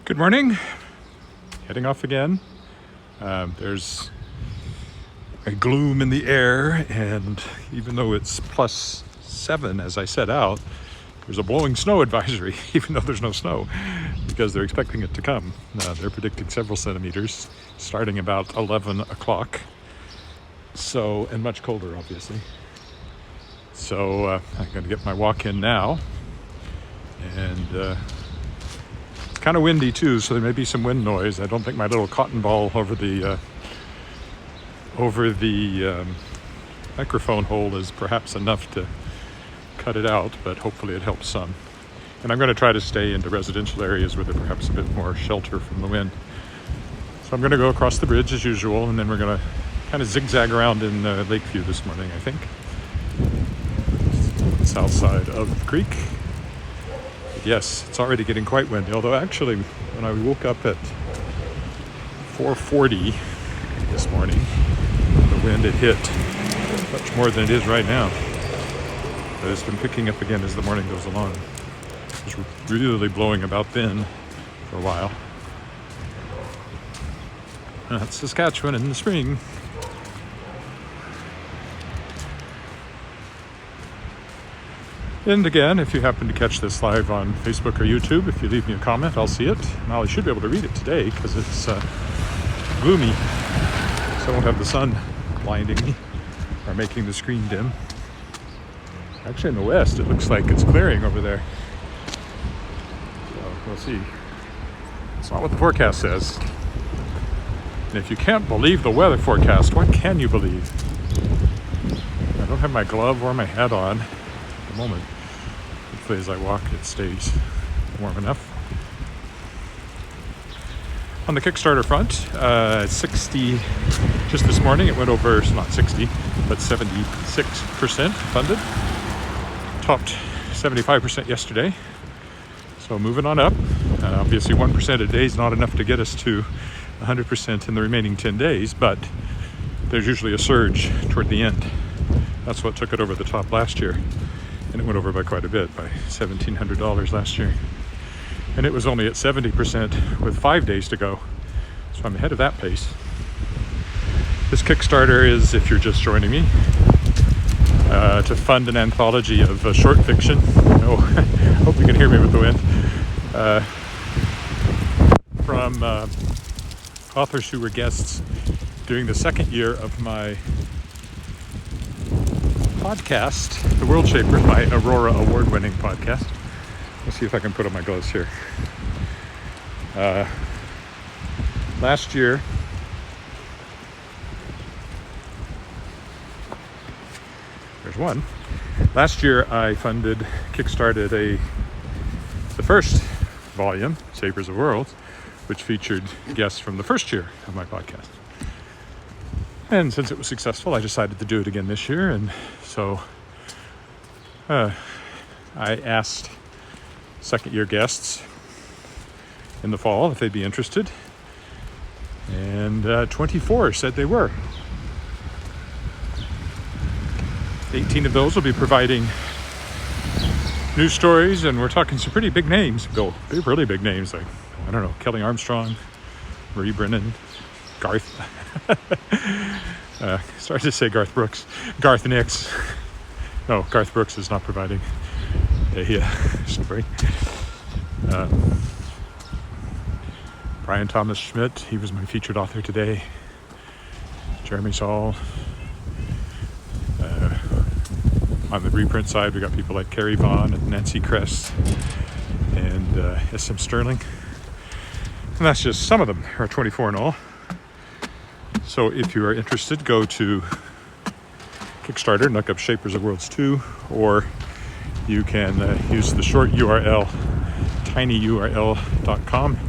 Good morning. Heading off again. There's a gloom in the air, and even though it's +7 as I set out, there's a blowing snow advisory, even though there's no snow, because they're expecting it to come. They're predicting several centimeters starting about 11 o'clock. So, and much colder, obviously. So I'm going to get my walk in now. And it's kind of windy too, so there may be some wind noise. I don't think my little cotton ball over the microphone hole is perhaps enough to cut it out, but hopefully it helps some. And I'm going to try to stay into residential areas where there's perhaps a bit more shelter from the wind. So I'm going to go across the bridge as usual, and then we're going to kind of zigzag around in Lakeview this morning, I think. South side of the creek. Yes, it's already getting quite windy, although actually when I woke up at 4:40 this morning, the wind had hit much more than it is right now. But it's been picking up again as the morning goes along. It was really blowing about then for a while. That's Saskatchewan in the spring. And again, if you happen to catch this live on Facebook or YouTube, if you leave me a comment, I'll see it. And I should be able to read it today because it's gloomy. So I won't have the sun blinding me or making the screen dim. Actually, in the west, it looks like it's clearing over there. So we'll see. It's not what the forecast says. And if you can't believe the weather forecast, what can you believe? I don't have my glove or my hat on at the moment. Hopefully as I walk it stays warm enough. On the Kickstarter front, 60, just this morning it went over, not 60, but 76% funded. Topped 75% yesterday. So moving on up. Obviously 1% a day is not enough to get us to 100% in the remaining 10 days, but there's usually a surge toward the end. That's what took it over the top last year. And it went over by quite a bit, by $1,700 last year. And it was only at 70% with 5 days to go. So I'm ahead of that pace. This Kickstarter is, if you're just joining me, to fund an anthology of short fiction. Oh, hope you can hear me with the wind. From authors who were guests during the second year of my podcast, The World Shaper, my Aurora award-winning podcast. Let's see if I can put on my gloves here. Last year, there's one. Last year I kickstarted the first volume, Shapers of Worlds, which featured guests from the first year of my podcast. And since it was successful, I decided to do it again this year. And so I asked second-year guests in the fall if they'd be interested. And 24 said they were. 18 of those will be providing news stories, and we're talking some pretty big names. Really big names, like, I don't know, Kelly Armstrong, Marie Brennan, Garth. Started to say Garth Brooks. Garth Nix. No, Garth Brooks is not providing a story. Brian Thomas Schmidt, he was my featured author today. Jeremy Saul. On the reprint side, we got people like Carrie Vaughn and Nancy Kress and S.M. Sterling. And that's just some of them. There are 24 in all. So if you are interested, go to Kickstarter and look up Shapers of Worlds 2, or you can use the short URL, tinyurl.com.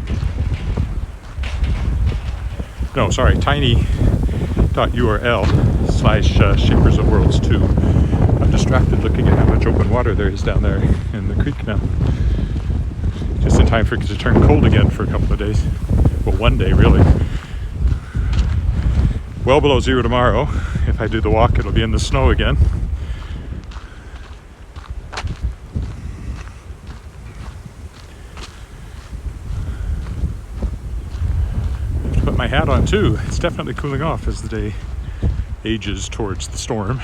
No, sorry, tiny.url/Shapers of Worlds 2. I'm distracted looking at how much open water there is down there in the creek now. Just in time for it to turn cold again for a couple of days. Well, one day, really. Well below zero tomorrow. If I do the walk, it'll be in the snow again. put my hat on too. It's definitely cooling off as the day ages towards the storm.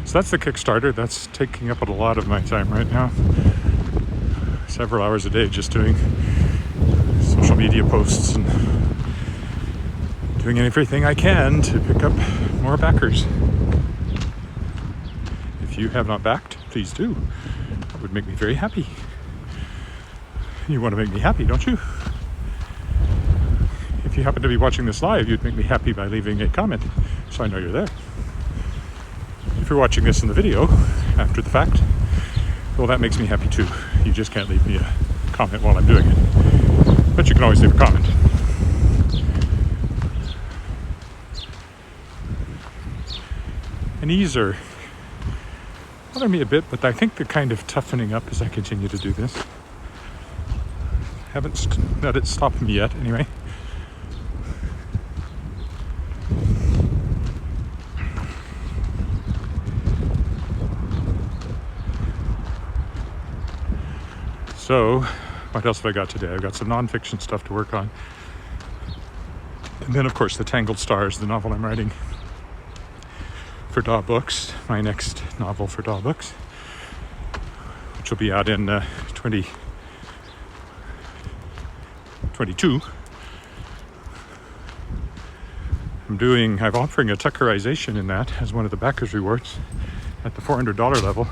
So that's the Kickstarter. That's taking up a lot of my time right now. Several hours a day just doing social media posts and doing everything I can to pick up more backers. If you have not backed, please do. That would make me very happy. You want to make me happy, don't you? If you happen to be watching this live, you'd make me happy by leaving a comment so I know you're there. If you're watching this in the video after the fact, well, that makes me happy too. You just can't leave me a comment while I'm doing it. But you can always leave a comment. And these are bother me a bit, but I think they're kind of toughening up as I continue to do this. Haven't let it stop me yet, anyway. So, what else have I got today? I've got some nonfiction stuff to work on. And then, of course, The Tangled Stars, the novel I'm writing for DAW Books, my next novel for DAW Books, which will be out in 2022. I'm offering a Tuckerization in that as one of the backers rewards at the $400 level.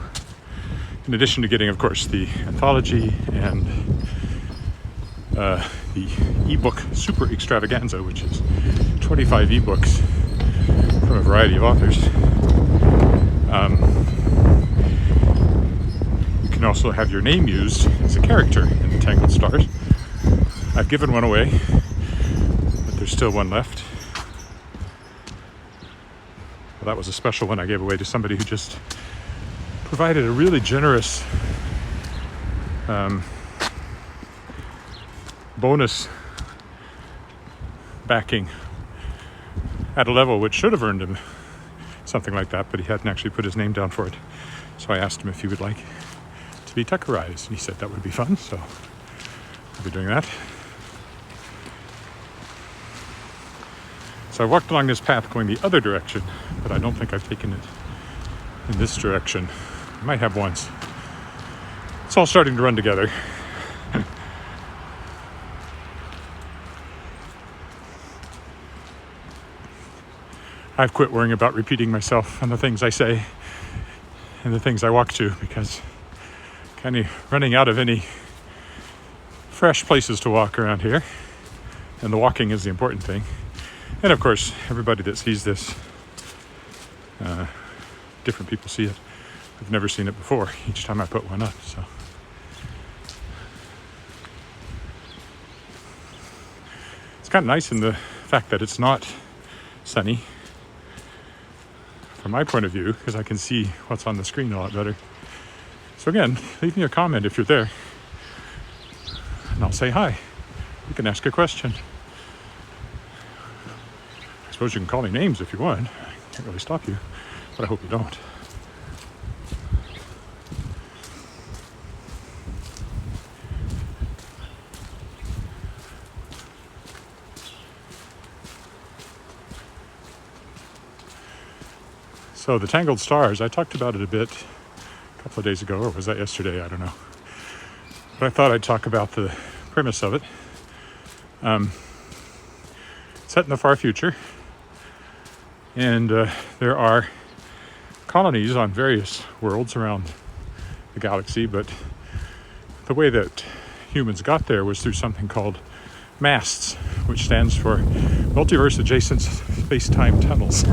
In addition to getting, of course, the anthology and the ebook super extravaganza, which is 25 ebooks from a variety of authors. You can also have your name used as a character in the Tangled Stars. I've given one away, but there's still one left. Well, that was a special one I gave away to somebody who just provided a really generous bonus backing at a level which should have earned him something like that, but he hadn't actually put his name down for it. So I asked him if he would like to be Tuckerized, and he said that would be fun, so I'll be doing that. So I walked along this path going the other direction, but I don't think I've taken it in this direction. I might have once. It's all starting to run together. I've quit worrying about repeating myself and the things I say and the things I walk to, because kind of running out of any fresh places to walk around here, and the walking is the important thing. And of course, everybody that sees this, different people see it. I've never seen it before each time I put one up, so. It's kind of nice in the fact that it's not sunny from my point of view, because I can see what's on the screen a lot better. So again, leave me a comment if you're there, and I'll say hi. You can ask a question. I suppose you can call me names if you want. I can't really stop you, but I hope you don't. So the Tangled Stars, I talked about it a bit a couple of days ago, or was that yesterday? I don't know. But I thought I'd talk about the premise of it. Set in the far future, and there are colonies on various worlds around the galaxy, but the way that humans got there was through something called MASTs, which stands for Multiverse Adjacent Space-Time Tunnels.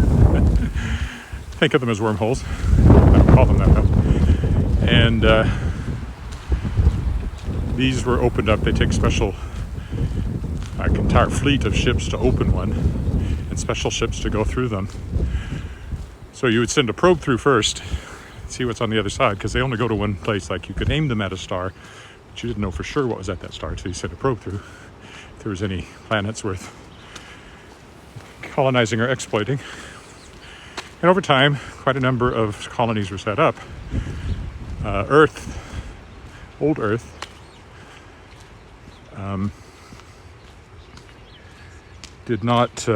Think of them as wormholes. I don't call them that though. And these were opened up. They take special, like, entire fleet of ships to open one, and special ships to go through them. So you would send a probe through first, see what's on the other side, because they only go to one place. Like, you could aim them at a star, but you didn't know for sure what was at that star, so you sent a probe through if there was any planets worth colonizing or exploiting. And over time, quite a number of colonies were set up. Earth old Earth. Did not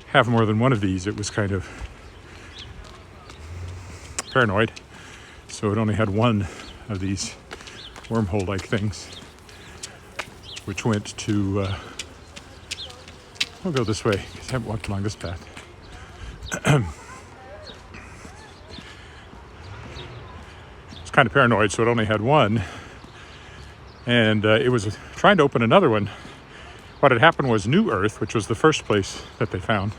have more than one of these. It was kind of paranoid, so it only had one of these wormhole-like things, which went to, we'll go this way, because I haven't walked along this path. It's kind of paranoid, so it only had one, and it was trying to open another one. What had happened was New Earth, which was the first place that they found,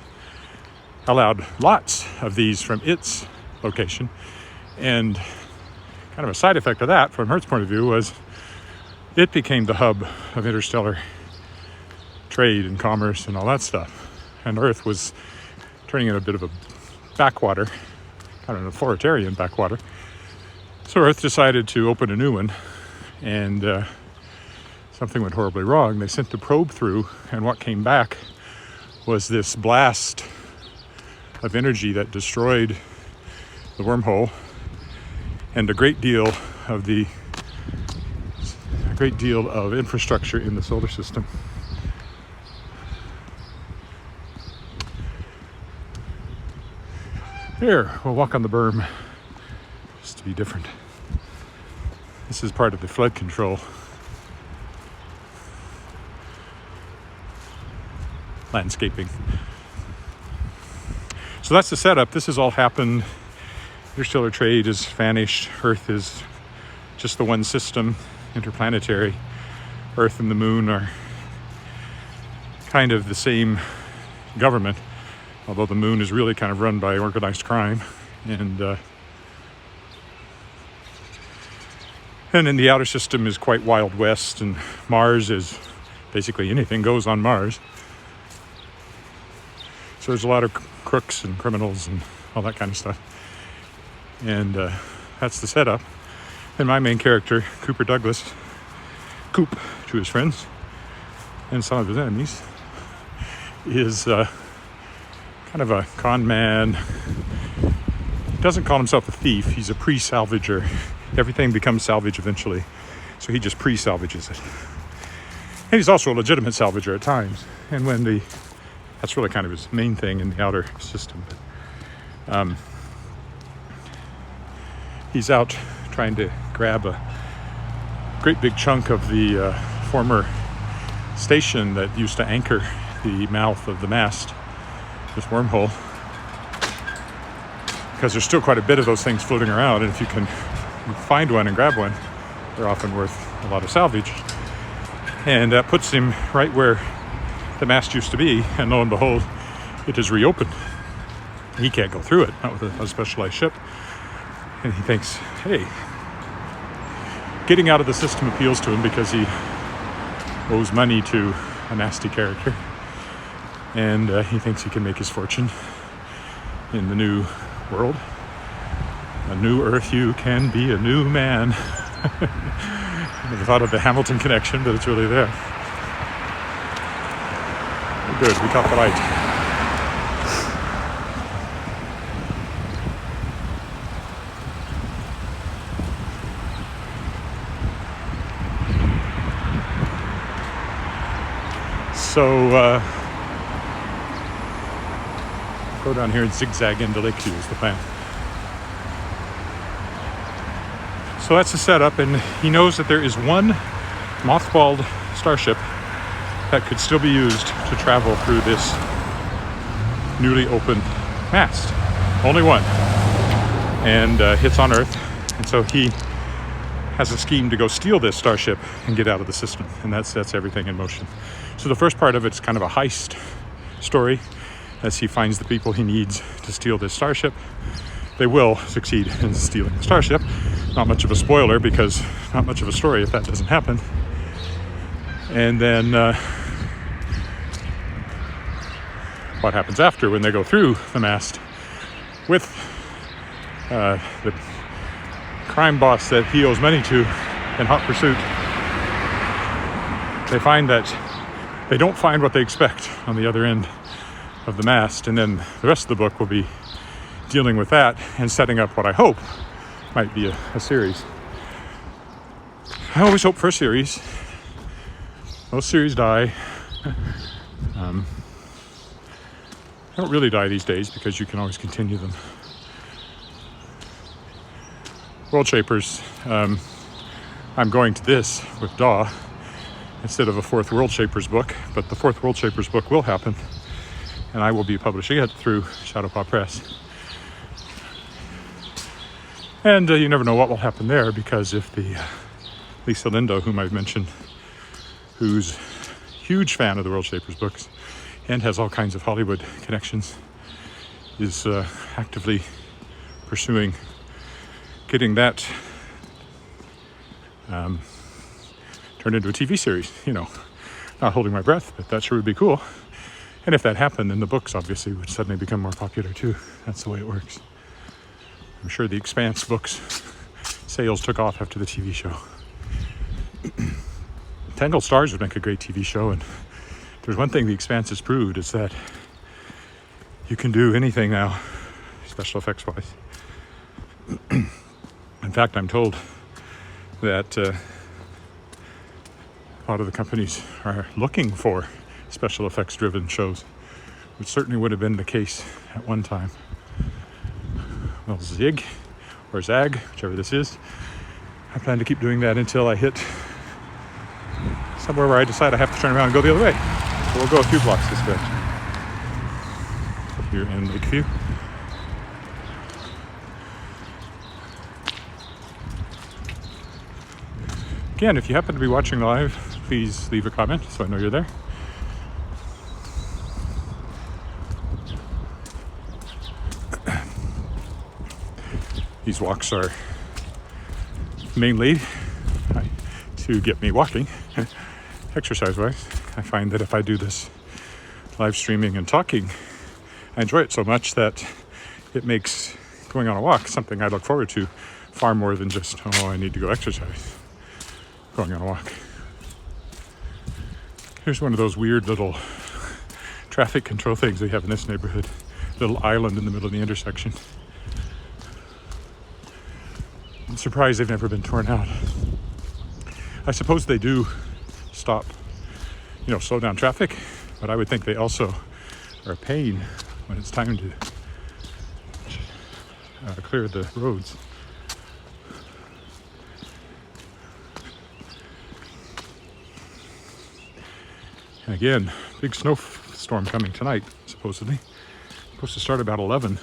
allowed lots of these from its location, and kind of a side effect of that, from Earth's point of view, was it became the hub of interstellar trade and commerce and all that stuff. And Earth was turning into a bit of a backwater, kind of an authoritarian backwater. So Earth decided to open a new one, and something went horribly wrong. They sent the probe through, and what came back was this blast of energy that destroyed the wormhole and a great deal of infrastructure in the solar system. Here, we'll walk on the berm just to be different. This is part of the flood control landscaping. So that's the setup. This has all happened. Interstellar trade has vanished. Earth is just the one system, interplanetary. Earth and the moon are kind of the same government, although the moon is really kind of run by organized crime. And in the outer system is quite Wild West, and Mars is basically anything goes on Mars. So there's a lot of crooks and criminals and all that kind of stuff. And that's the setup. And my main character, Cooper Douglas, Coop to his friends and some of his enemies, is kind of a con man. He doesn't call himself a thief. He's a pre-salvager. Everything becomes salvage eventually. So he just pre-salvages it. And he's also a legitimate salvager at times. And when that's really kind of his main thing in the outer system. But, he's out trying to grab a great big chunk of the former station that used to anchor the mouth of the mast, this wormhole, because there's still quite a bit of those things floating around, and if you can find one and grab one, they're often worth a lot of salvage. And that puts him right where the mast used to be, and lo and behold, it is reopened. He can't go through it, not with a specialized ship. And he thinks, hey, getting out of the system appeals to him because he owes money to a nasty character. And he thinks he can make his fortune in the new world. A new Earth, you can be a new man. I never thought of the Hamilton connection, but it's really there. Good, we caught the light. So, go down here and zigzag into Lakeview is the plan. So that's the setup, and he knows that there is one mothballed starship that could still be used to travel through this newly opened mast. Only one. And hits on Earth. And so he has a scheme to go steal this starship and get out of the system. And that sets everything in motion. So the first part of it's kind of a heist story as he finds the people he needs to steal this starship. They will succeed in stealing the starship. Not much of a spoiler, because not much of a story if that doesn't happen. And then what happens after when they go through the mast with the crime boss that he owes money to in hot pursuit. They find that they don't find what they expect on the other end of the mast, and then the rest of the book will be dealing with that and setting up what I hope might be a series. I always hope for a series. Most series die. They don't really die these days because you can always continue them. World Shapers, I'm going to this with Daw instead of a fourth World Shapers book, but the fourth World Shapers book will happen, and I will be publishing it through Shadowpaw Press. And you never know what will happen there, because if the Lisa Lindo, whom I've mentioned, who's a huge fan of the World Shapers books and has all kinds of Hollywood connections, is actively pursuing getting that turned into a TV series. You know, not holding my breath, but that sure would be cool. And if that happened, then the books obviously would suddenly become more popular too. That's the way it works. I'm sure the Expanse books sales took off after the TV show. Tangled Stars would make a great TV show, and there's one thing the Expanse has proved, is that you can do anything now, special effects wise. In fact, I'm told that a lot of the companies are looking for special effects driven shows, which certainly would have been the case at one time. Well, Zig or Zag, whichever this is, I plan to keep doing that until I hit somewhere where I decide I have to turn around and go the other way. So we'll go a few blocks this way. Here in Lakeview. Again, if you happen to be watching live, please leave a comment so I know you're there. These walks are mainly to get me walking, exercise-wise. I find that if I do this live streaming and talking, I enjoy it so much that it makes going on a walk something I look forward to far more than just, oh, I need to go exercise. Going on a walk. Here's one of those weird little traffic control things they have in this neighborhood. Little island in the middle of the intersection. I'm surprised they've never been torn out. I suppose they do stop, slow down traffic, but I would think they also are a pain when it's time to clear the roads. And again, big snowstorm coming tonight, supposedly. Supposed to start about 11.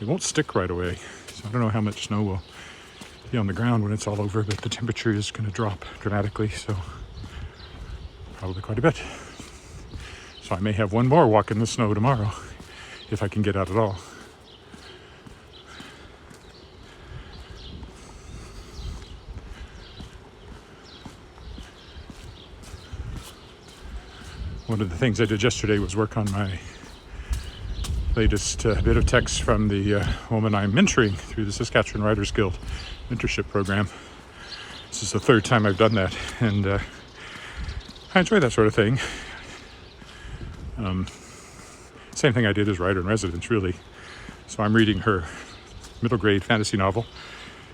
It won't stick right away, so I don't know how much snow will be on the ground when it's all over, but the temperature is going to drop dramatically, so probably quite a bit. So I may have one more walk in the snow tomorrow, if I can get out at all. One of the things I did yesterday was work on my latest bit of text from the woman I'm mentoring through the Saskatchewan Writers Guild mentorship program. This is the third time I've done that, and I enjoy that sort of thing. Same thing I did as writer in residence, really. So I'm reading her middle grade fantasy novel,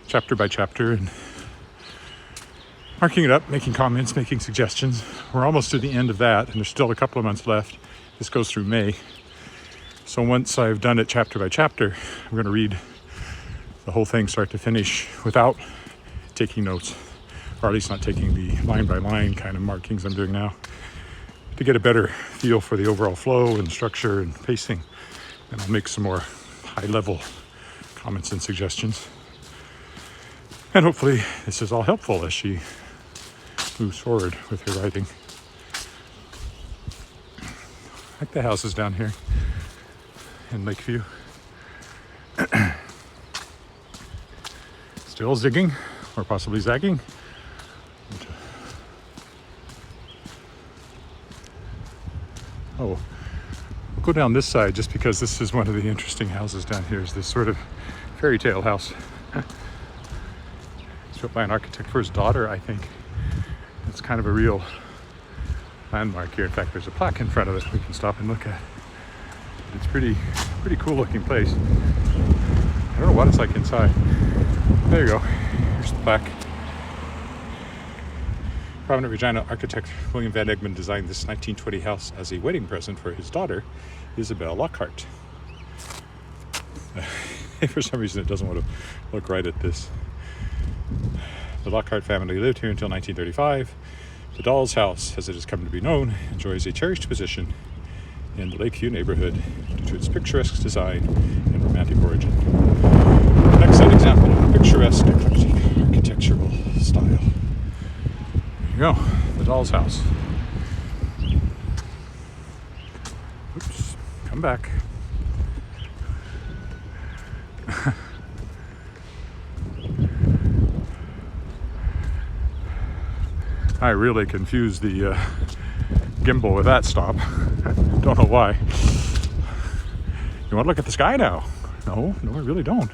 chapter by chapter, and marking it up, making comments, making suggestions. We're almost to the end of that, and there's still a couple of months left. This goes through May. So once I've done it chapter by chapter, I'm going to read the whole thing start to finish without taking notes, or at least not taking the line by line kind of markings I'm doing now, to get a better feel for the overall flow and structure and pacing. And I'll make some more high-level comments and suggestions. And hopefully this is all helpful as she moves forward with her writing. I like the houses down here in Lakeview. Still zigging, or possibly zagging. Oh, we'll go down this side just because this is one of the interesting houses down here, is this sort of fairy tale house. It's built by an architect for his daughter, I think. It's kind of a real landmark here. In fact, there's a plaque in front of it we can stop and look at. It's pretty cool looking place. I don't know what it's like inside. There you go. Here's the plaque. Prominent Regina architect William Van Egmond designed this 1920 house as a wedding present for his daughter, Isabel Lockhart. For some reason, it doesn't want to look right at this. The Lockhart family lived here until 1935. The Doll's House, as it has come to be known, enjoys a cherished position in the Lakeview neighborhood due to its picturesque design and romantic origin. An excellent example of picturesque eclectic architectural style. There you go, the Doll's House. Oops, come back. I really confused the gimbal with that stop. Don't know why. You want to look at the sky now? No, I really don't.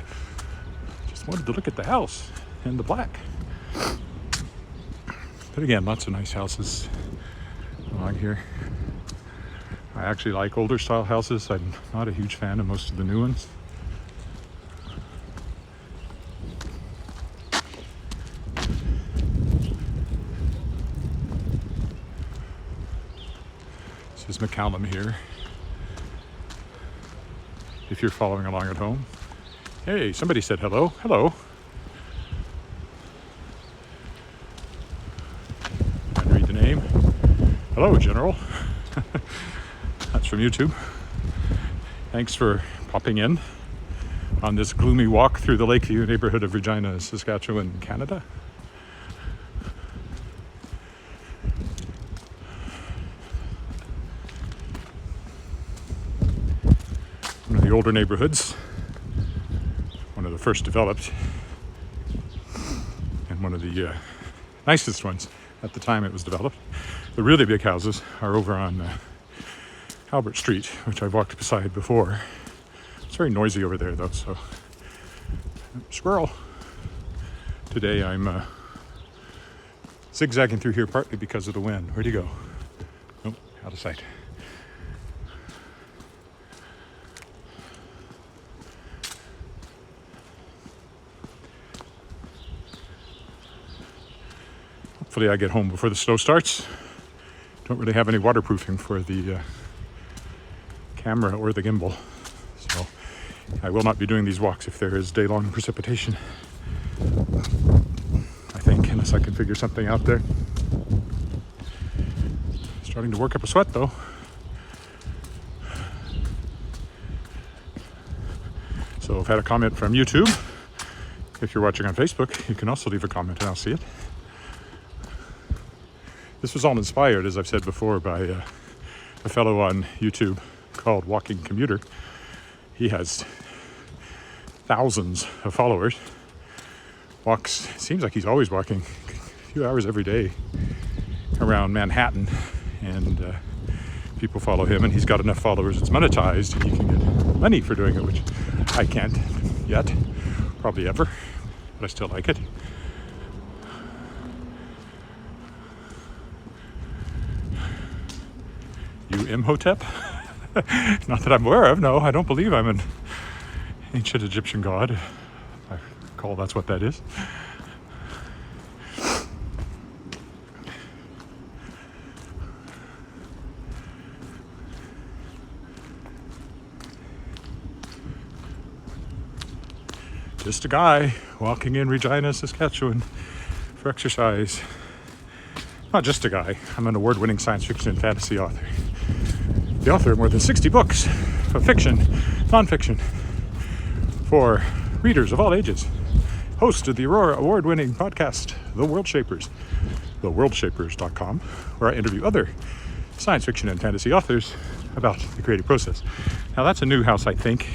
Just wanted to look at the house and the black. But again, lots of nice houses along here. I actually like older style houses. I'm not a huge fan of most of the new ones. This is McCallum here. If you're following along at home. Hey, somebody said hello. Hello. And read the name. Hello, General. That's from YouTube. Thanks for popping in on this gloomy walk through the Lakeview neighborhood of Regina, Saskatchewan, Canada. One of the older neighborhoods, one of the first developed, and one of the nicest ones at the time it was developed. The really big houses are over on Albert Street, which I've walked beside before. It's very noisy over there though, so squirrel. Today I'm zigzagging through here partly because of the wind. Where'd he go? Nope, out of sight. Hopefully I get home before the snow starts. Don't really have any waterproofing for the camera or the gimbal. So I will not be doing these walks if there is day-long precipitation. I think, unless I can figure something out there. Starting to work up a sweat though. So I've had a comment from YouTube. If you're watching on Facebook, you can also leave a comment and I'll see it. This was all inspired, as I've said before, by a fellow on YouTube called Walking Commuter. He has thousands of followers. Walks, seems like he's always walking a few hours every day around Manhattan, and people follow him, and he's got enough followers it's monetized, and he can get money for doing it, which I can't yet, probably ever, but I still like it. You Imhotep? Not that I'm aware of, no. I don't believe I'm an ancient Egyptian god. I recall that's what that is. Just a guy walking in Regina, Saskatchewan for exercise. Not just a guy. I'm an award-winning science fiction and fantasy author. The author of more than 60 books of fiction, non-fiction, for readers of all ages. Host of the Aurora award-winning podcast, The World Shapers, theworldshapers.com, where I interview other science fiction and fantasy authors about the creative process. Now that's a new house, I think.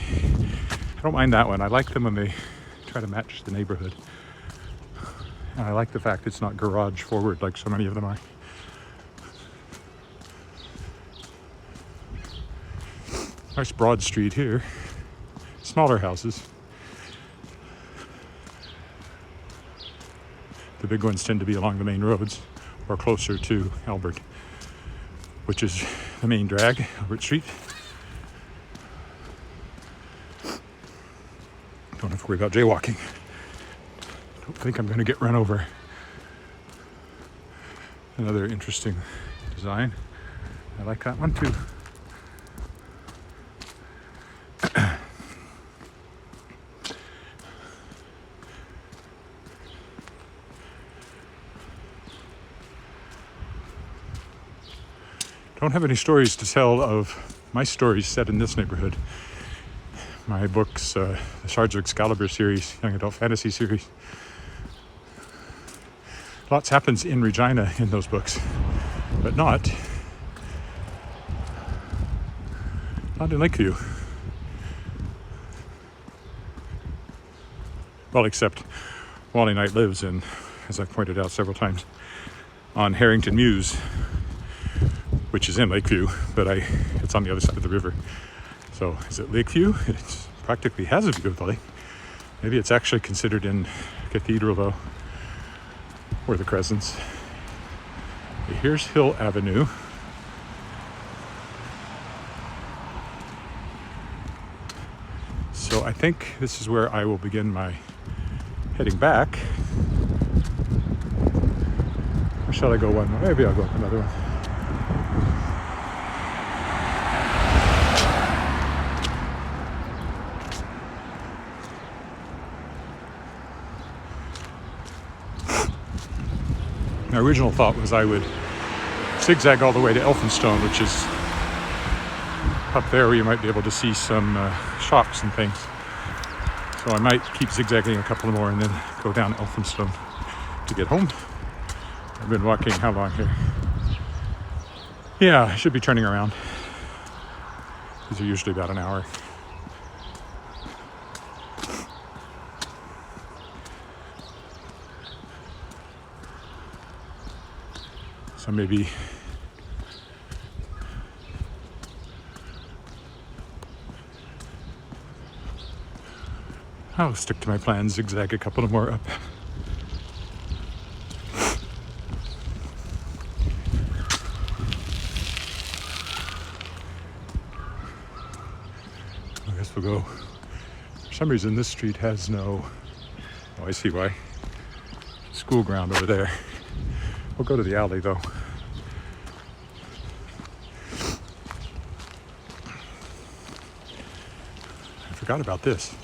I don't mind that one. I like them when they try to match the neighborhood. And I like the fact it's not garage forward like so many of them are. Nice broad street here. Smaller houses. The big ones tend to be along the main roads or closer to Albert, which is the main drag, Albert Street. Don't have to worry about jaywalking. Don't think I'm going to get run over. Another interesting design. I like that one too. Don't have any stories to tell of my stories set in this neighborhood. My books, the Shards of Excalibur series, young adult fantasy series. Lots happens in Regina in those books, but not in Lakeview. Well, except Wally Knight lives in, as I've pointed out several times, on Harrington Mews, which is in Lakeview, but it's on the other side of the river. So is it Lakeview? It practically has a view of the lake. Maybe it's actually considered in Cathedral though, or the Crescents. Okay, here's Hill Avenue. So I think this is where I will begin my heading back. Or shall I go one more? Maybe I'll go up another one. My original thought was I would zigzag all the way to Elphinstone, which is up there where you might be able to see some shops and things. So I might keep zigzagging a couple more and then go down Elphinstone to get home. I've been walking how long here? Yeah, I should be turning around. These are usually about an hour. So maybe I'll stick to my plan, zigzag a couple more up. I guess we'll go. For some reason this street has no, oh I see why, school ground over there. We'll go to the alley though. I forgot about this.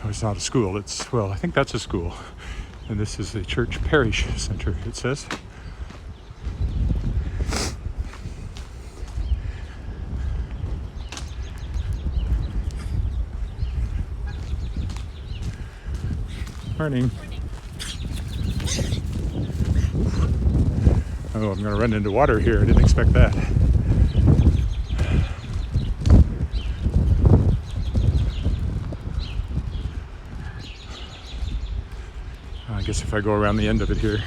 Oh, it's not a school. It's, well, I think that's a school. And this is the church parish center, it says. Morning. Oh, I'm going to run into water here. I didn't expect that. I guess if I go around the end of it here,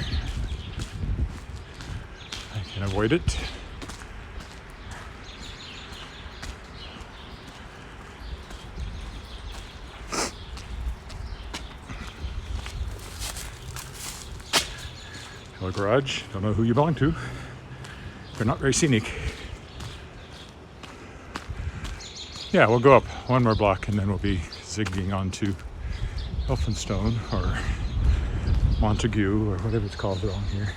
I can avoid it. Hello, garage. Don't know who you belong to. They're not very scenic. Yeah, we'll go up one more block and then we'll be zigging on to Elphinstone or Montague or whatever it's called along here.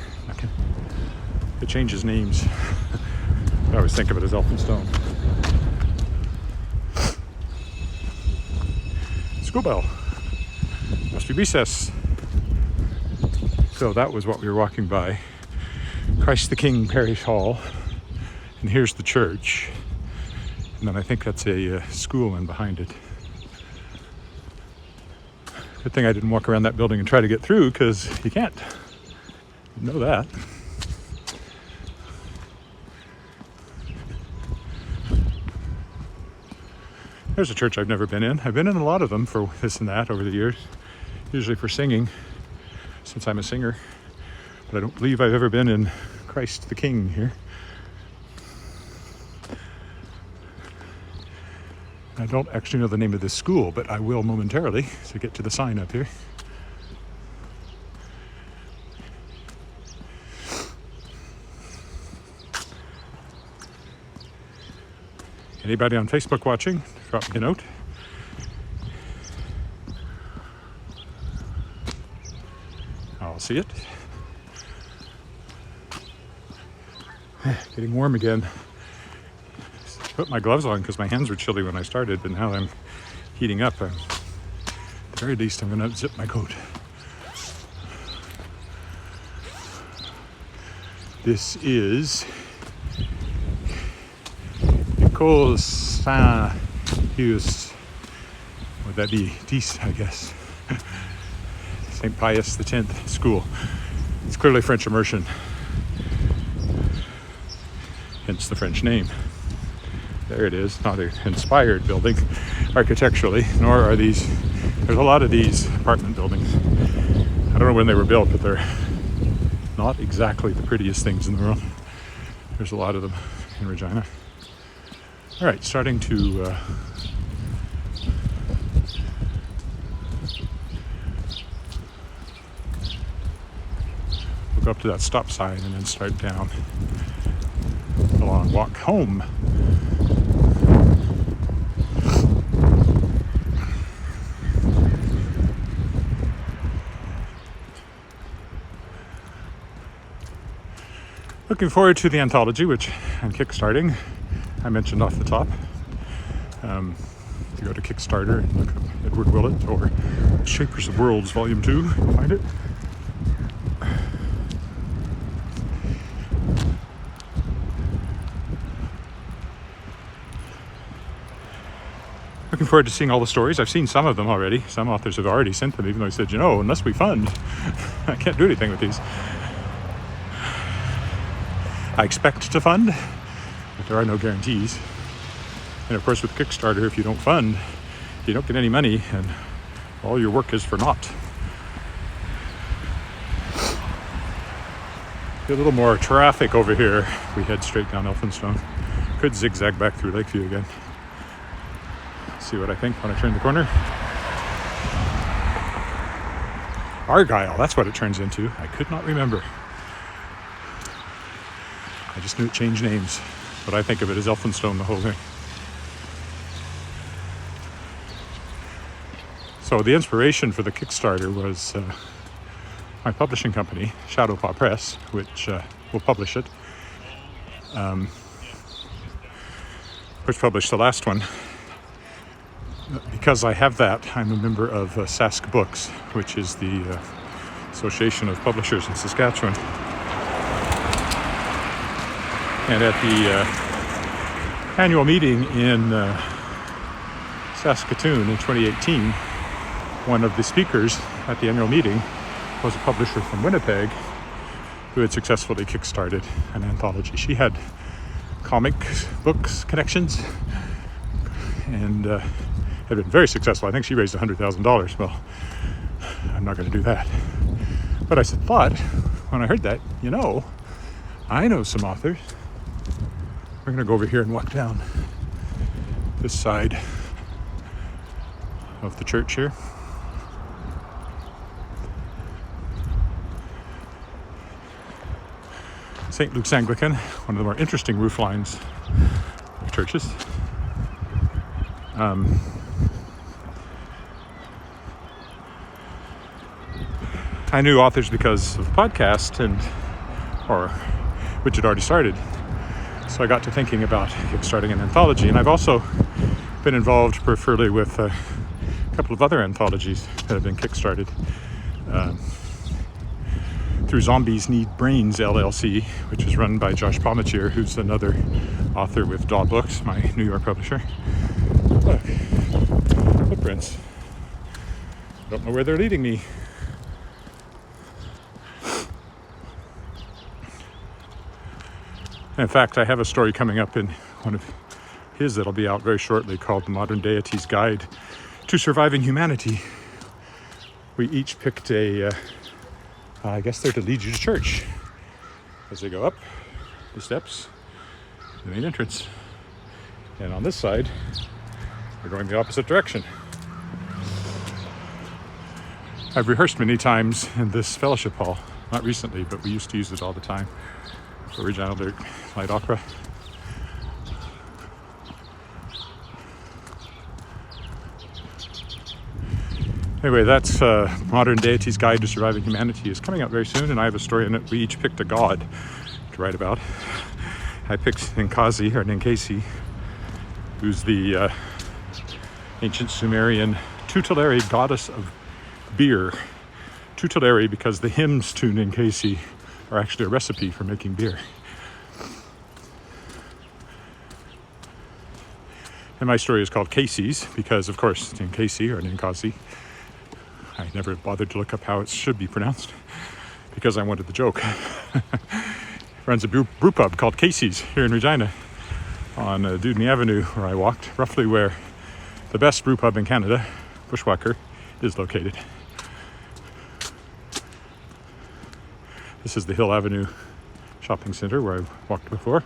It changes names. I always think of it as Elphinstone. School bell. Must be recess. So that was what we were walking by. Christ the King Parish Hall. And here's the church. And then I think that's a school in behind it. Good thing I didn't walk around that building and try to get through, because you can't. You know that. There's a church I've never been in. I've been in a lot of them for this and that over the years, usually for singing, since I'm a singer. But I don't believe I've ever been in Christ the King here. I don't actually know the name of this school, but I will momentarily to get to the sign up here. Anybody on Facebook watching, drop me a note. I'll see it. Getting warm again. Put my gloves on because my hands were chilly when I started, but now I'm heating up. At the very least, I'm going to zip my coat. This is École Saint-Pius. Would that be 10, I guess? St. Pius X school. It's clearly French immersion, hence the French name. There it is. Not an inspired building architecturally, nor are these. There's a lot of these apartment buildings. I don't know when they were built, but they're not exactly the prettiest things in the world. There's a lot of them in Regina. All right, starting to we'll go up to that stop sign and then start down a long walk home. Looking forward to the anthology, which I'm kickstarting. I mentioned off the top. If you go to Kickstarter and look up Edward Willett or Shapers of Worlds Volume 2, you'll find it. Looking forward to seeing all the stories. I've seen some of them already. Some authors have already sent them, even though I said, unless we fund, I can't do anything with these. I expect to fund, but there are no guarantees. And of course with Kickstarter, if you don't fund, you don't get any money and all your work is for naught. A little more traffic over here. We head straight down Elphinstone. Could zigzag back through Lakeview again. See what I think when I turn the corner. Argyle, that's what it turns into. I could not remember. I just knew it changed names, but I think of it as Elphinstone the whole thing. So the inspiration for the Kickstarter was my publishing company, Shadowpaw Press, which will publish it, which published the last one. Because I have that, I'm a member of Sask Books, which is the Association of Publishers in Saskatchewan. And at the annual meeting in Saskatoon in 2018, one of the speakers at the annual meeting was a publisher from Winnipeg who had successfully kickstarted an anthology. She had comic books connections and had been very successful. I think she raised $100,000. Well, I'm not going to do that. But I thought, when I heard that, I know some authors. We're going to go over here and walk down this side of the church here. St. Luke's Anglican, one of the more interesting roof lines of churches. I knew authors because of the podcast which had already started. So I got to thinking about kickstarting an anthology, and I've also been involved peripherally with a couple of other anthologies that have been kickstarted through Zombies Need Brains LLC, which is run by Josh Palmatier, who's another author with Daw Books, my New York publisher. Look, footprints. Don't know where they're leading me. In fact, I have a story coming up in one of his that'll be out very shortly called The Modern Deity's Guide to Surviving Humanity. We each picked I guess they're to lead you to church as they go up the steps to the main entrance. And on this side, we're going the opposite direction. I've rehearsed many times in this fellowship hall, not recently, but we used to use it all the time for Regina Light Opera. Anyway, that's Modern Deity's Guide to Surviving Humanity is coming out very soon, and I have a story in it. We each picked a god to write about. I picked Ninkasi, who's the ancient Sumerian tutelary goddess of beer. Tutelary because the hymns to Ninkasi are actually a recipe for making beer. And my story is called Casey's because, of course, Ninkasi or Ninkasi. I never bothered to look up how it should be pronounced because I wanted the joke. Runs a brew pub called Casey's here in Regina on Dudney Avenue, where I walked, roughly where the best brew pub in Canada, Bushwhacker, is located. This is the Hill Avenue shopping center where I walked before.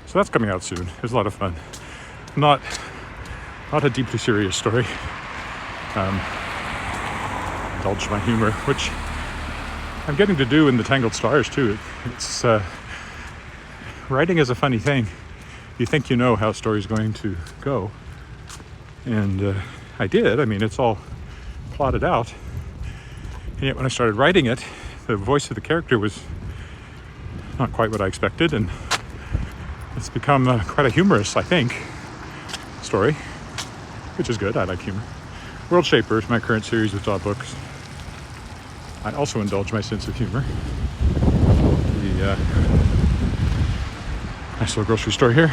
So that's coming out soon. It was a lot of fun. Not a deeply serious story. Indulge my humor, which I'm getting to do in the Tangled Stars too. It's writing is a funny thing. You think you know how a story's going to go. And I did. I mean, it's all plotted out. And yet when I started writing it, the voice of the character was not quite what I expected. And it's become quite a humorous, I think, story, which is good. I like humor. World Shaper is my current series of dog books. I also indulge my sense of humor. The nice little grocery store here.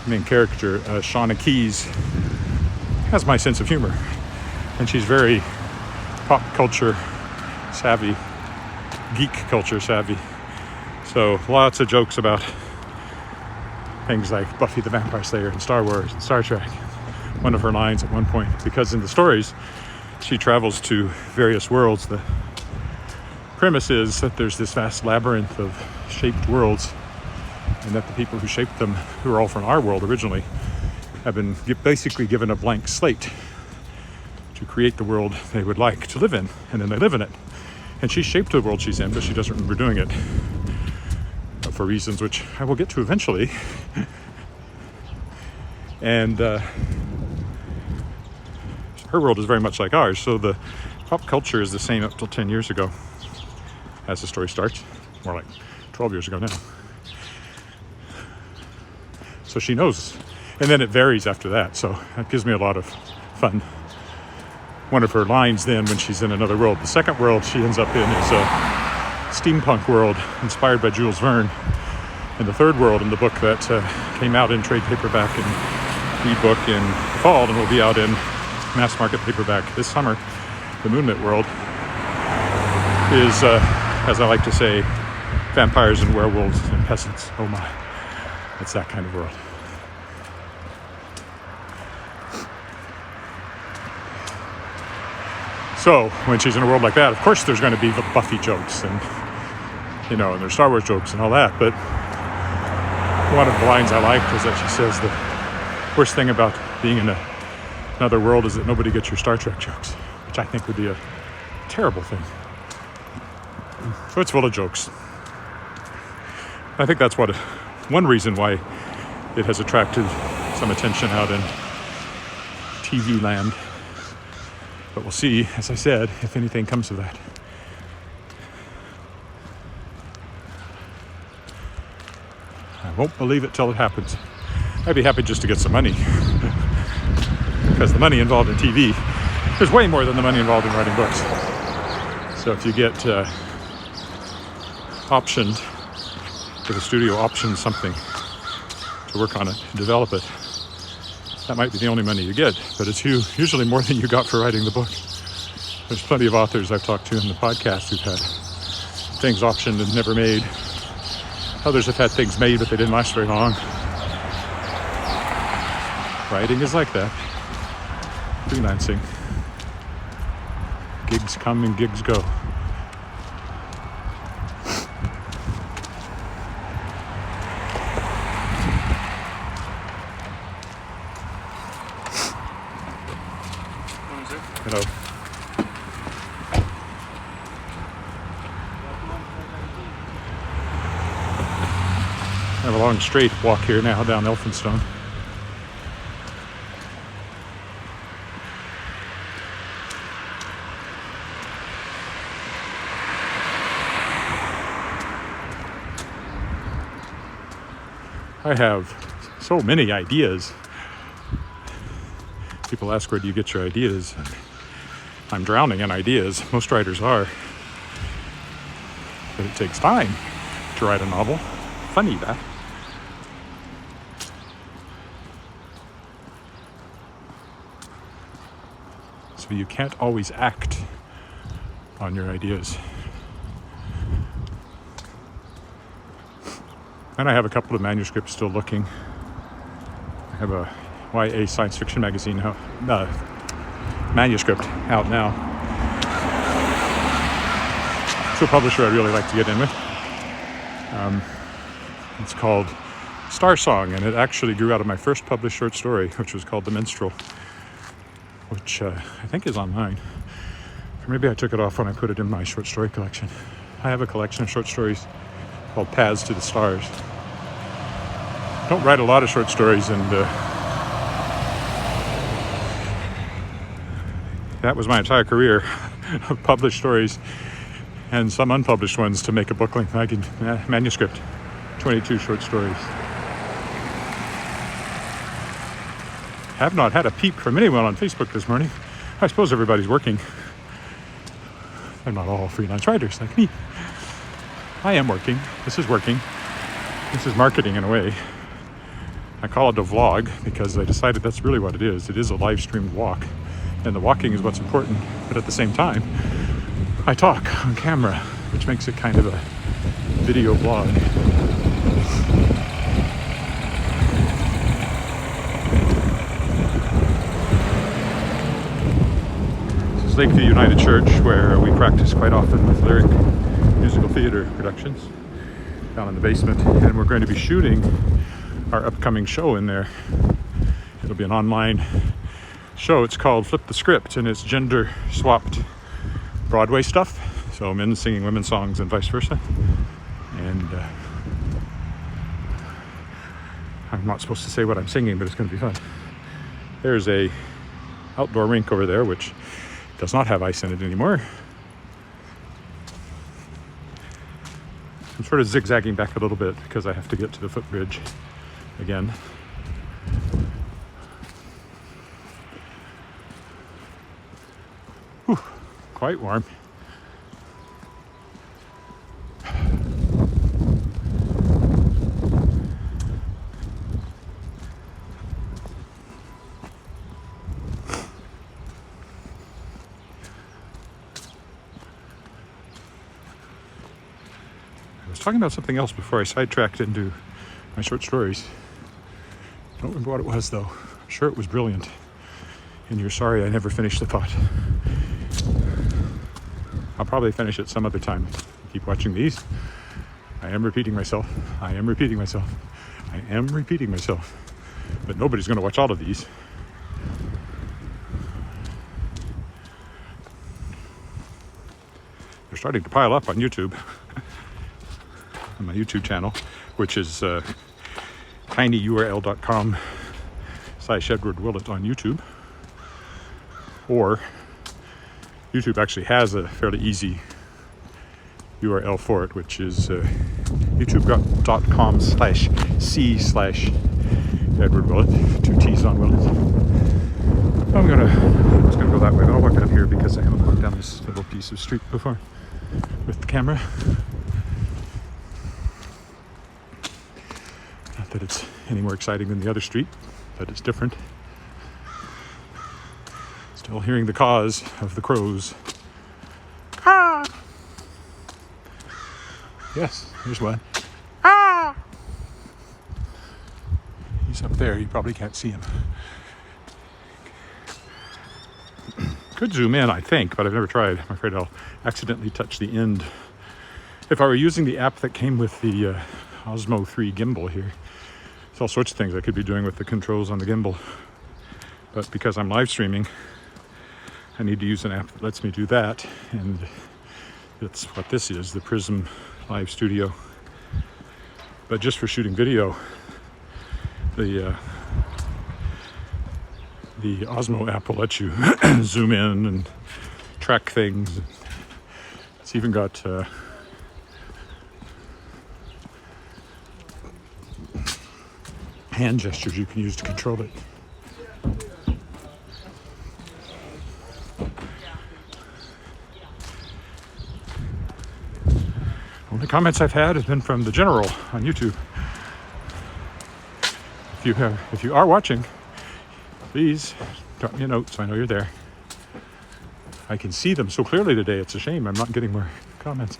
Main character, Shauna Keys, has my sense of humor, and she's very pop culture savvy, geek culture savvy. So lots of jokes about things like Buffy the Vampire Slayer and Star Wars and Star Trek. One of her lines at one point, because in the stories she travels to various worlds. The premise is that there's this vast labyrinth of shaped worlds, and that the people who shaped them, who are all from our world originally, have been basically given a blank slate to create the world they would like to live in, and then they live in it. And she shaped the world she's in, but she doesn't remember doing it for reasons which I will get to eventually. And her world is very much like ours, so the pop culture is the same up till 10 years ago as the story starts, more like 12 years ago now. So she knows, and then it varies after that, so that gives me a lot of fun. One of her lines then, when she's in another world, the second world she ends up in is a steampunk world inspired by Jules Verne, and the third world in the book that came out in trade paperback and ebook in the fall and will be out in mass market paperback this summer, the Moonlit World, is, as I like to say, vampires and werewolves and peasants. Oh my, it's that kind of world. So when she's in a world like that, of course there's going to be Buffy jokes and, you know, and there's Star Wars jokes and all that. But one of the lines I liked was that she says the worst thing about being in another world is that nobody gets your Star Trek jokes, which I think would be a terrible thing. So it's full of jokes. I think that's one reason why it has attracted some attention out in TV land. But we'll see, as I said, if anything comes of that. I won't believe it till it happens. I'd be happy just to get some money. Because the money involved in TV, there's way more than the money involved in writing books. So if you get optioned, if the studio options something to work on it, to develop it, that might be the only money you get, but it's usually more than you got for writing the book. There's plenty of authors I've talked to in the podcast who've had things optioned and never made. Others have had things made, but they didn't last very long. Writing is like that. Freelancing. Gigs come and gigs go. Hello. I have a long straight walk here now down Elphinstone. I have so many ideas. People ask, where do you get your ideas? I'm drowning in ideas. Most writers are. But it takes time to write a novel. Funny that. So you can't always act on your ideas. And I have a couple of manuscripts still looking. I have a YA science fiction magazine manuscript out now. It's a publisher I'd really like to get in with. It's called Star Song, and it actually grew out of my first published short story, which was called The Minstrel, which I think is online. Or maybe I took it off when I put it in my short story collection. I have a collection of short stories called Paths to the Stars. I don't write a lot of short stories, and that was my entire career of published stories and some unpublished ones to make a book-length manuscript. 22 short stories. Have not had a peep from anyone on Facebook this morning. I suppose everybody's working. They're not all freelance writers like me. I am working. This is working. This is marketing in a way. I call it a vlog because I decided that's really what it is. It is a live streamed walk, and the walking is what's important. But at the same time, I talk on camera, which makes it kind of a video vlog. This is Lakeview United Church, where we practice quite often with lyric musical theater productions down in the basement, and we're going to be shooting our upcoming show in there. It'll be an online show. It's called Flip the Script, and it's gender swapped Broadway stuff, so men singing women's songs and vice versa. And I'm not supposed to say what I'm singing, but it's going to be fun. There's a outdoor rink over there which does not have ice in it anymore. I'm sort of zigzagging back a little bit because I have to get to the footbridge again. Whew, quite warm. I was talking about something else before I sidetracked into my short stories. I don't remember what it was, though. I'm sure it was brilliant. And you're sorry I never finished the thought. I'll probably finish it some other time. Keep watching these. I am repeating myself. I am repeating myself. I am repeating myself. But nobody's going to watch all of these. They're starting to pile up on YouTube. On my YouTube channel, which is tinyurl.com/Edward Willett on YouTube. Or YouTube actually has a fairly easy URL for it, which is youtube.com/C/Edward Willett, 2 T's on Willett. I was gonna go that way, but I'll walk out here because I haven't walked down this little piece of street before with the camera. Not that it's any more exciting than the other street, but it's different. Still hearing the caws of the crows. Ah! Yes, there's one. Ah! He's up there, you probably can't see him. Could zoom in, I think, but I've never tried. I'm afraid I'll accidentally touch the end. If I were using the app that came with the Osmo 3 gimbal here, there's all sorts of things I could be doing with the controls on the gimbal. But because I'm live streaming, I need to use an app that lets me do that. And that's what this is, the Prism Live Studio. But just for shooting video, the Osmo app will let you zoom in and track things. It's even got hand gestures you can use to control it. Only comments I've had have been from the general on YouTube. If you are watching, please drop me a note so I know you're there. I can see them so clearly today. It's a shame I'm not getting more comments.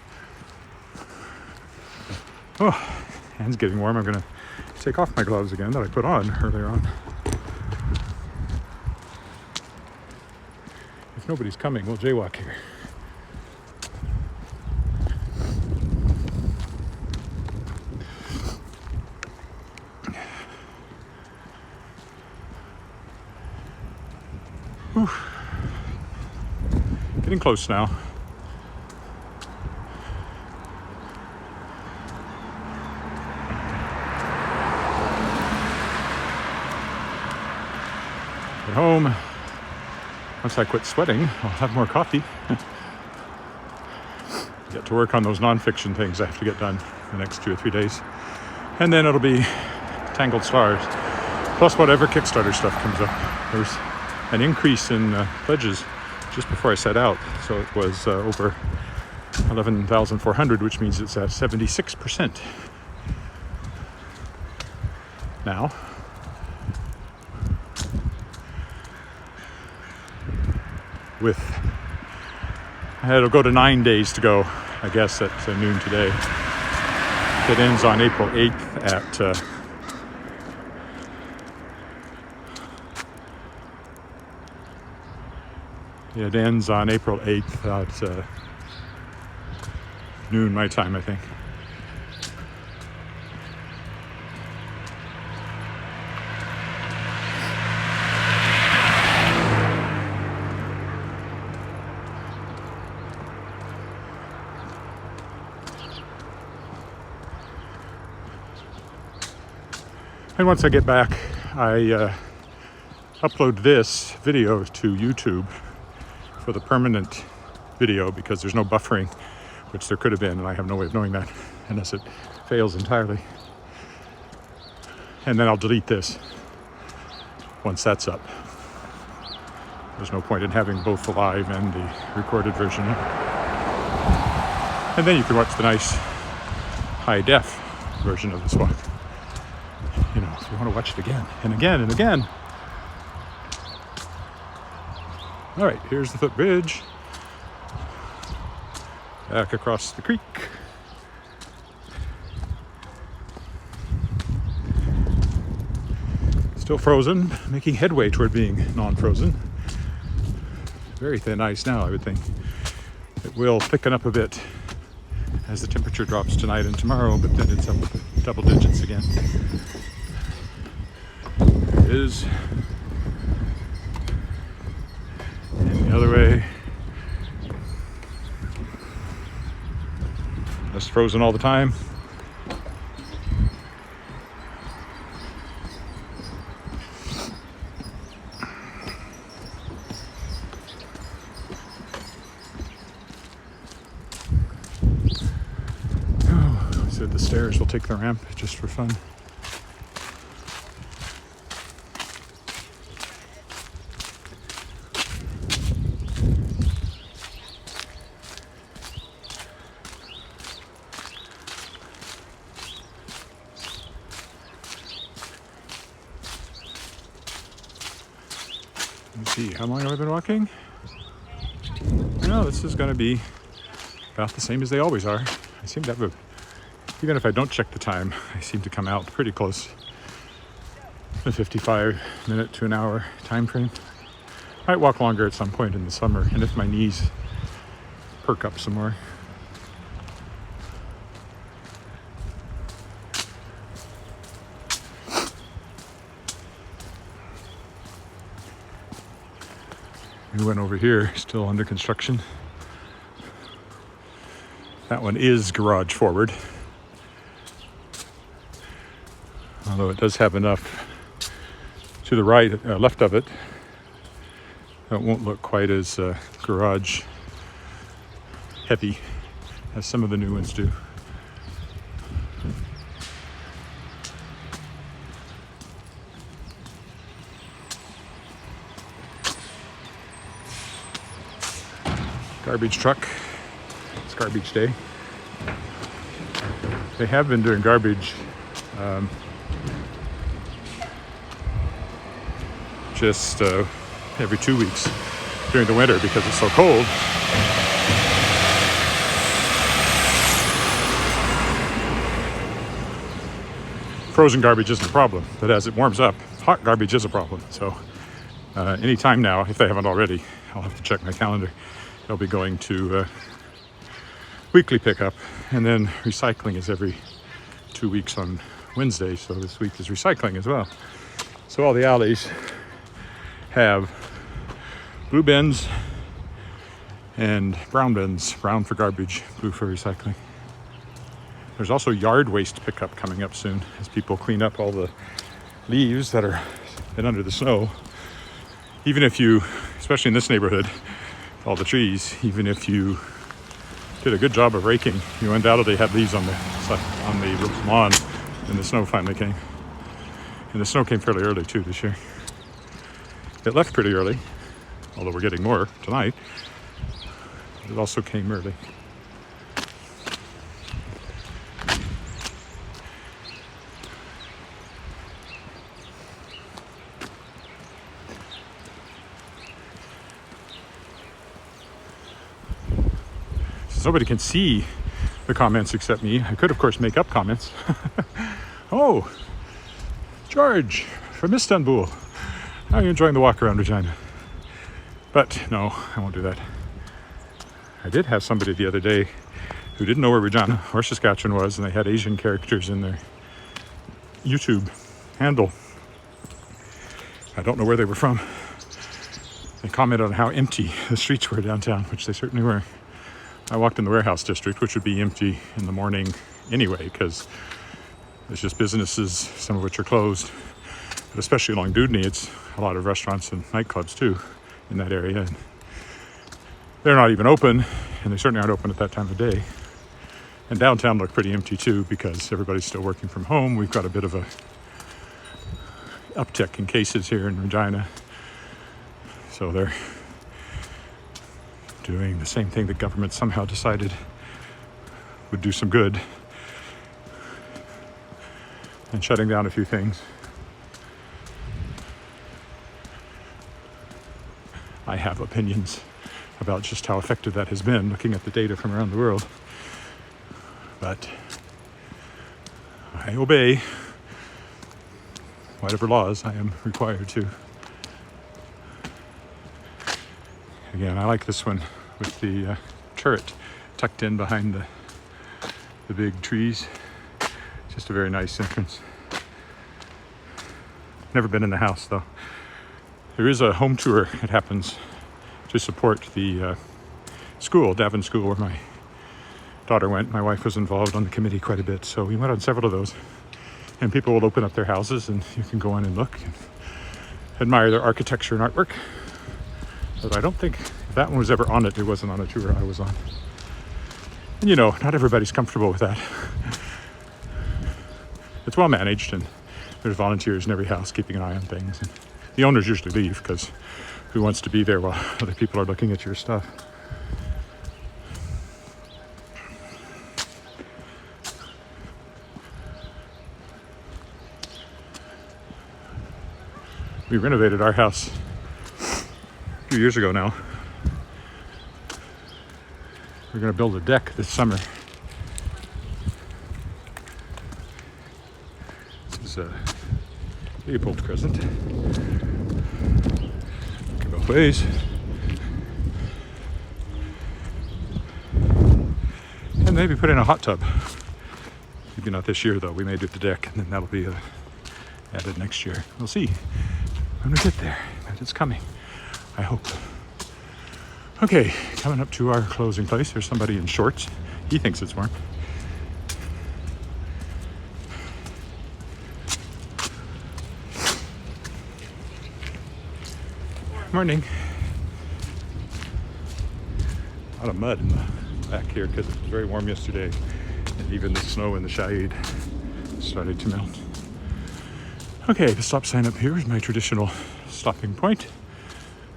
Oh, hands getting warm. I'm gonna take off my gloves again that I put on earlier on. If nobody's coming, we'll jaywalk here. Whew. Getting close now. At home, once I quit sweating, I'll have more coffee. Get to work on those nonfiction things I have to get done the next 2 or 3 days. And then it'll be Tangled Stars, plus whatever Kickstarter stuff comes up. There's an increase in pledges just before I set out. So it was over 11,400, which means it's at 76% now. It'll go to 9 days to go, I guess, at noon today. It ends on April 8th at it ends on April 8th at noon my time, I think. And once I get back, I upload this video to YouTube for the permanent video because there's no buffering, which there could have been, and I have no way of knowing that unless it fails entirely. And then I'll delete this once that's up. There's no point in having both the live and the recorded version. And then you can watch the nice high def version of this walk. You know, if you want to watch it again and again and again. All right, here's the footbridge. Back across the creek. Still frozen, making headway toward being non-frozen. Very thin ice now, I would think. It will thicken up a bit as the temperature drops tonight and tomorrow, but then it's up double digits again. There it is. And the other way. Just frozen all the time. Oh, I said the stairs will take the ramp just for fun. Let's see, how long have I been walking? No, this is going to be about the same as they always are. I seem to have even if I don't check the time, I seem to come out pretty close to the 55-minute to an hour time frame. Might walk longer at some point in the summer, and if my knees perk up some more. We went over here, still under construction. That one is garage forward. Although it does have enough to the right, left of it, it won't look quite as garage heavy as some of the new ones do. Garbage truck. It's garbage day. They have been doing garbage just every 2 weeks during the winter because it's so cold. Frozen garbage isn't a problem, but as it warms up, hot garbage is a problem. So anytime now, if they haven't already, I'll have to check my calendar. They'll be going to weekly pickup, and then recycling is every 2 weeks on Wednesday. So this week is recycling as well. So all the alleys have blue bins and brown bins. Brown for garbage, blue for recycling. There's also yard waste pickup coming up soon as people clean up all the leaves that are been under the snow. Even if you, especially in this neighborhood, all the trees, even if you did a good job of raking, you undoubtedly had leaves on the lawn when the snow finally came. And the snow came fairly early too this year. It left pretty early, although we're getting more tonight. It also came early. Nobody can see the comments except me. I could, of course, make up comments. Oh, George from Istanbul. How are you enjoying the walk around Regina? But no, I won't do that. I did have somebody the other day who didn't know where Regina or Saskatchewan was, and they had Asian characters in their YouTube handle. I don't know where they were from. They commented on how empty the streets were downtown, which they certainly were. I walked in the warehouse district, which would be empty in the morning anyway, because there's just businesses, some of which are closed. But especially along Dudney, it's a lot of restaurants and nightclubs too in that area. And they're not even open, and they certainly aren't open at that time of day. And downtown looked pretty empty too, because everybody's still working from home. We've got a bit of a uptick in cases here in Regina. So they're doing the same thing the government somehow decided would do some good, and shutting down a few things. I have opinions about just how effective that has been, looking at the data from around the world. But I obey whatever laws I am required to. Again, I like this one with the turret tucked in behind the big trees. Just a very nice entrance. Never been in the house though. There is a home tour that happens to support the school, Davin School, where my daughter went. My wife was involved on the committee quite a bit, so we went on several of those. And people will open up their houses and you can go in and look and admire their architecture and artwork. But I don't think if that one was ever on it, it wasn't on a tour I was on. And you know, not everybody's comfortable with that. It's well managed, and there's volunteers in every house keeping an eye on things. And the owners usually leave, because who wants to be there while other people are looking at your stuff? We renovated our house a few years ago now. We're going to build a deck this summer. This is a Leopold Crescent. Go both ways. And maybe put in a hot tub. Maybe not this year though. We may do the deck, and then that'll be added next year. We'll see when we get there. But it's coming, I hope. Okay, coming up to our closing place. There's somebody in shorts. He thinks it's warm. Morning. A lot of mud in the back here because it was very warm yesterday, and even the snow in the shade started to melt. Okay, the stop sign up here is my traditional stopping point.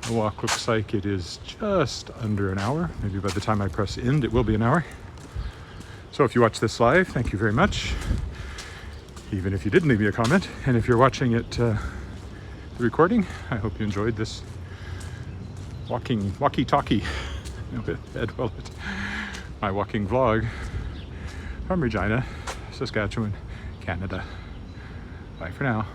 The walk looks like it is just under an hour. Maybe by the time I press end, it will be an hour. So if you watch this live, thank you very much. Even if you didn't leave me a comment, and if you're watching it the recording, I hope you enjoyed this walkie-talkie with Ed Willett, my walking vlog from Regina, Saskatchewan, Canada. Bye for now.